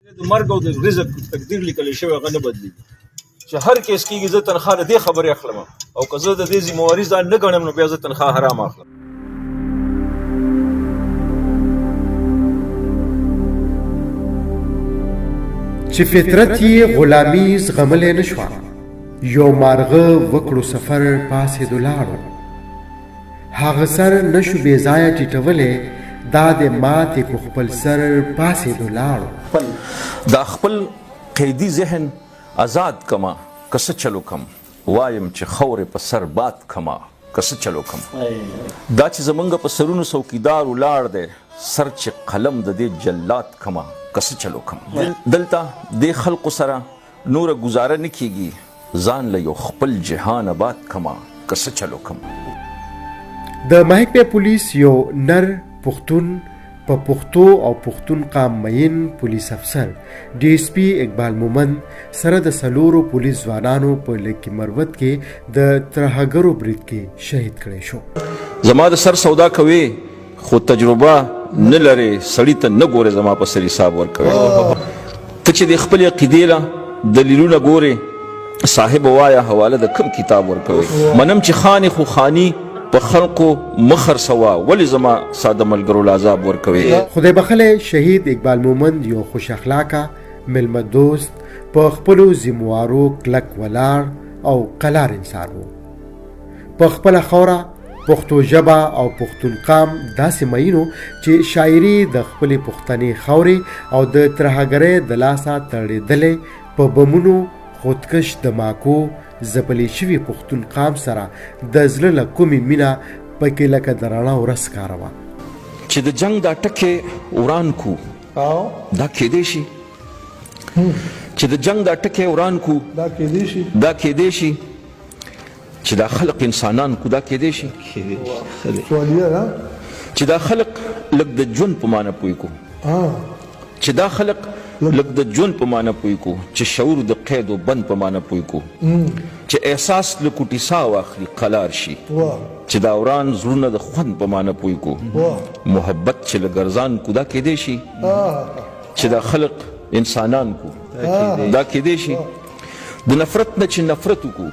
د مرګ او د رزق تقدیر لیکل شوی هغه نه بدلیږي چې هر کیس کېږي زه تنخواه د دې خبرې اخلم او که زه د دې ذمهواري ځان نه ګڼم نو بیا زه تنخواه حرام اخلم. چې فطرت یې غلامي زغملی نه شوه، یو مارغه وکړو سفر پاسې دلاړو، هغه سر نشو بې ځایه ټیټولی، دا د ماتې کو خپل سر پاسې دلاړو. دا خپل قیدي ذهن آزاد کما که څه چلو کم، وایم چې خورې په سر باد کما که څه چلو کم. دا چې زمونږ په سرونو څوکیدار ولاړ دی، سر چې قلم د دې جلات کما که څه چلو کم. دلته دې خلقو سره نوره ګزاره نه کیږي، ځان له یو خپل جهان آباد کما که څه چلو کم. د محکمې پولیس یو نر پښتون په پښتو او پښتون قام مین پولیس افسر ډي اس پي اقبال مومند سره د 4 پولیس ځوانانو په لکي مروت کې د ترهګرو برید کې شهید کړی شو. زما د سر سودا کوي خو تجربه نه لري، سړی ته نه ګورې زما په سر حساب ورکوي. ته چې د خپل عقیدې له دلیلونه ګورې، صاحب وایا حواله د کوم کتاب ورکوي. منم چې خاني خو خاني په خلقو مخر سوا، ولی زما ساده ملګرو لعذاب ورکوي. خدای بخلی شهید اقبال مومند یو خوش اخلاقه، ملمه دوست، په خپلو ذموارو کلک ولاړ او قلار انسان و. په خپله خوره پښتو ژبه او پښتون قام داسې مینو چې شاعري د خپلې پښتنې خاورې او د ترهګرۍ د لاسه تړېدلې په بمونو خودکش دماکو ځپلې شوي پښتون قام سره د زړه له کومې مینه پکې لکه د رڼا ورځ ښکاره وه. چې د جنگ دا ټکې وران کو دا کېدی شي، چې د جنگ دا ټکې وران کو دا کېدی شي، چې دا خلق انسانان کو دا کېدی شي، چې دا خلق لږ د ژوند په معنی پوی کو، چې دا خلق لږ د ژوند په معنی پوی کو، چې شعور د قید و بند په معنی پوی کو، چې احساس له کوټې سا واخلي قلار شي، چې دا وران زړونه د خوند په معنی پوی کو، محبت چې له ګرځان کو دا کېدی شي، چې دا خلق انسانان کو دا کېدی شي، د نفرت نه چې نفرت وکړو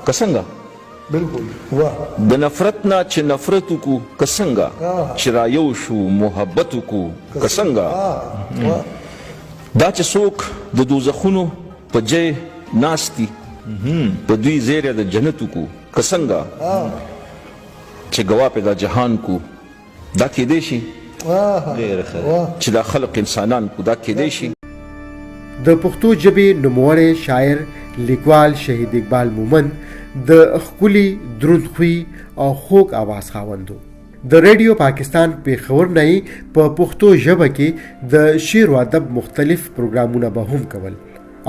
که څنګه، د نفرت نه چې نفرت وکړو که څنګه، چې را یو شو محبت وکړو که څنګه. دا چې څوک د دوزخونو په جای ناستی، په دوی زیره د جنت وکړو که څنګه، چې ګواه په دا جهان کو دا کېدی شي، چې دا خلق انسانان کو دا کېدی شي. د پښتو ژبې نوموړی شاعر لیکوال شهید اقبال مومند د ښکلي دروند خوی او خوږ آواز خاوند و. د ریډیو پاکستان پېښور نه یې په پښتو ژبه کې د شعر و ادب مختلف پروګرامونه به هم کول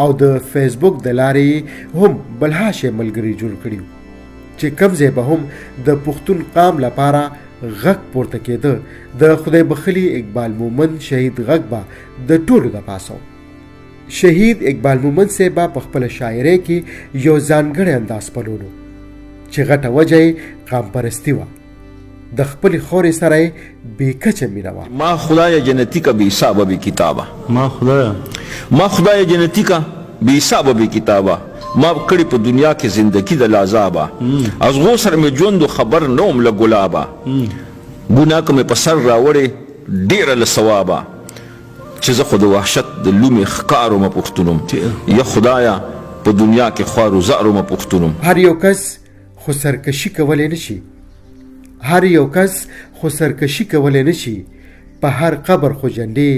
او د فیسبوک د لارې هم بلهاشه ملګري جوړ کړي چې کوم ځای به هم د پښتون قام لپاره غږ پورته کېده. د خدای بخلي اقبال مومند شهید غږ به د ټولو د پاسه. شهید اقبال مومند صاحب په خپل شاعرۍ کې یو ځانګړی انداز پلولو چې غټه وجه یې قام پرستي وه. د خپلې خورې سره یې بې کچه مینه وه. ما خدای جنتی کا بی حسابه بی کتابه، ما خدای جنتی کا بی حسابه بی کتابه، ما کړي په دنیا کې زندگی د لازابه، از غو سر مې ژوند خبر نوم له ګلابه، ګناه که مې په سر راوړې ډېره له ثوابه، چې زه خو د وحشت د لومې ښکارو مه پښتونم، یا خدایه په دنیا کې خوارو زارو مه پښتونم. هر یو کس خو سرکشي کولی نه شي، هر یو کس خو سرکشي کولی نه شي، په هر قبر خو جنډې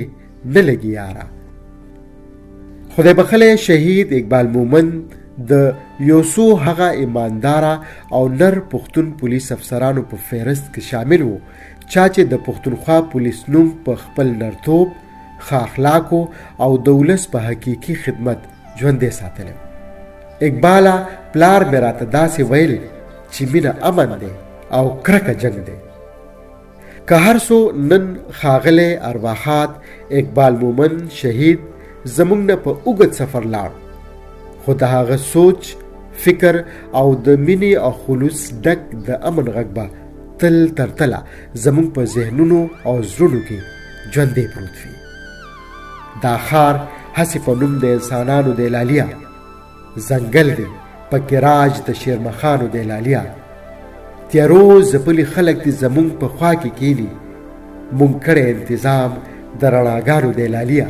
نه لګي یاره. خدای بخلی شهید اقبال مومند د یو څو هغه ایمانداره او نر پښتون پولیس افسرانو په فهرست کې شامل وو چا چې د پښتونخوا پولیس نوم په خپل نرتوب، ښه اخلاقو او د ولس په حقیقي خدمت ژوندی ساتلی. اقباله پلار مې راته داسې ویل چې مینه امن دی او کرکه جنگ دی. که هر څو نن ښاغلی ارواحات اقبال مومند شهید زموږ نه په اوږد سفر لاړ، خو د هغه سوچ، فکر او د مینې او خلوص ډک د امن غږ به تل تر تله زموږ په ذهنونو او زړونو کې ژوندی پروت وي. دا ښار هسې په نوم د انسانانو د لالیا، ځنګل دی پکې راج د شیرمخانو د لالیا، تیارو ځپلي خلک دي زمونږ په خوا کې کینی، مونږ کړی انتظام د رڼاګانو د لالیا.